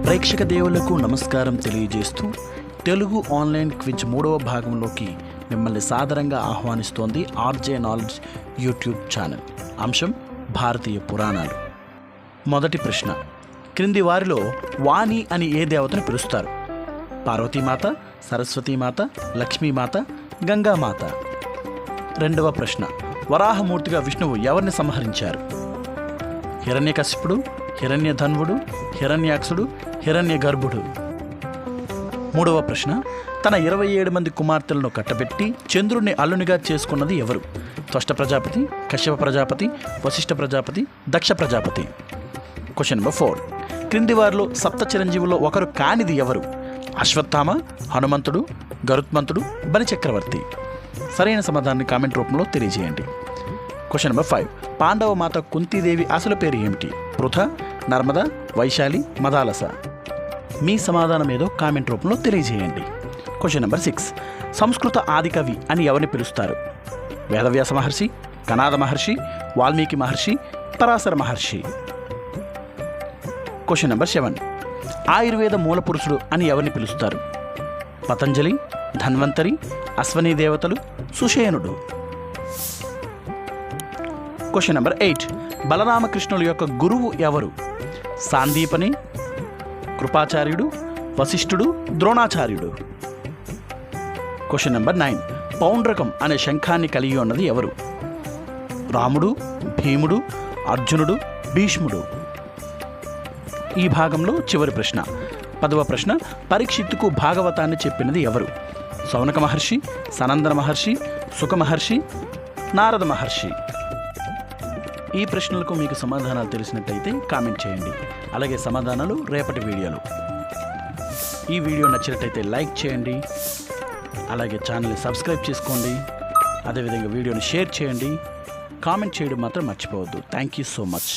ప్రేక్షక దేవులకు నమస్కారం తెలియజేస్తూ తెలుగు ఆన్లైన్ క్విజ్ 3వ భాగంలోకి మిమ్మల్ని సాదరంగా ఆహ్వానిస్తోంది ఆర్జే నాలెడ్జ్ యూట్యూబ్ ఛానల్. అంశం భారతీయ పురాణాలు. మొదటి ప్రశ్న, క్రింది వారిలో వాణి అని ఏ దేవతను పిలుస్తారు? పార్వతీమాత, సరస్వతీమాత, లక్ష్మీమాత, గంగామాత. రెండవ ప్రశ్న, వరాహమూర్తిగా విష్ణువు ఎవరిని సంహరించారు? హిరణ్యకశిపుడు, హిరణ్యధన్వుడు, హిరణ్యాక్షుడు, హిరణ్యగర్భుడు. మూడవ ప్రశ్న, తన 27 మంది కుమార్తెలను కట్టబెట్టి చంద్రుడిని అల్లునిగా చేసుకున్నది ఎవరు? త్వష్ట ప్రజాపతి, కశ్యప ప్రజాపతి, వశిష్ఠ ప్రజాపతి, దక్ష ప్రజాపతి. క్వశ్చన్ నెంబర్ 4, క్రింది వారిలో సప్త చిరంజీవుల్లో ఒకరు కానిది ఎవరు? అశ్వత్థామ, హనుమంతుడు, గరుత్మంతుడు, బలిచక్రవర్తి. సరైన సమాధానాన్ని కామెంట్ రూపంలో తెలియజేయండి. క్వశ్చన్ నెంబర్ 5, పాండవ మాత కుంతీదేవి అసలు పేరు ఏమిటి? పృథ, నర్మద, వైశాలి, మదాలస. మీ సమాధానం ఏదో కామెంట్ రూపంలో తెలియజేయండి. క్వశ్చన్ నెంబర్ 6, సంస్కృత ఆదికవి అని ఎవరిని పిలుస్తారు? వేదవ్యాస మహర్షి, కనాద మహర్షి, వాల్మీకి మహర్షి, పరాశర మహర్షి. క్వశ్చన్ నెంబర్ 7, ఆయుర్వేద మూలపురుషుడు అని ఎవరిని పిలుస్తారు? పతంజలి, ధన్వంతరి, అశ్వనీ దేవతలు, సుషేనుడు. క్వశ్చన్ నెంబర్ 8, బలరామకృష్ణుల యొక్క గురువు ఎవరు? సాందీపని, కృపాచార్యుడు, వశిష్ఠుడు, ద్రోణాచార్యుడు. క్వశ్చన్ నెంబర్ 9, పౌండ్రకం అనే శంఖాన్ని కలిగి ఉన్నది ఎవరు? రాముడు, భీముడు, అర్జునుడు, భీష్ముడు. ఈ భాగంలో చివరి ప్రశ్న, 10వ ప్రశ్న, పరీక్షిత్తుకు భాగవతాన్ని చెప్పినది ఎవరు? సౌనక మహర్షి, సనందన మహర్షి, సుఖ మహర్షి, నారద మహర్షి. ఈ ప్రశ్నలకు మీకు సమాధానాలు తెలిసినట్టయితే కామెంట్ చేయండి. అలాగే సమాధానాలు రేపటి వీడియోలు. ఈ వీడియో నచ్చినట్టయితే లైక్ చేయండి. అలాగే ఛానల్ని సబ్స్క్రైబ్ చేసుకోండి. అదేవిధంగా వీడియోని షేర్ చేయండి. కామెంట్ చేయడం మాత్రం మర్చిపోవద్దు. Thank you so much.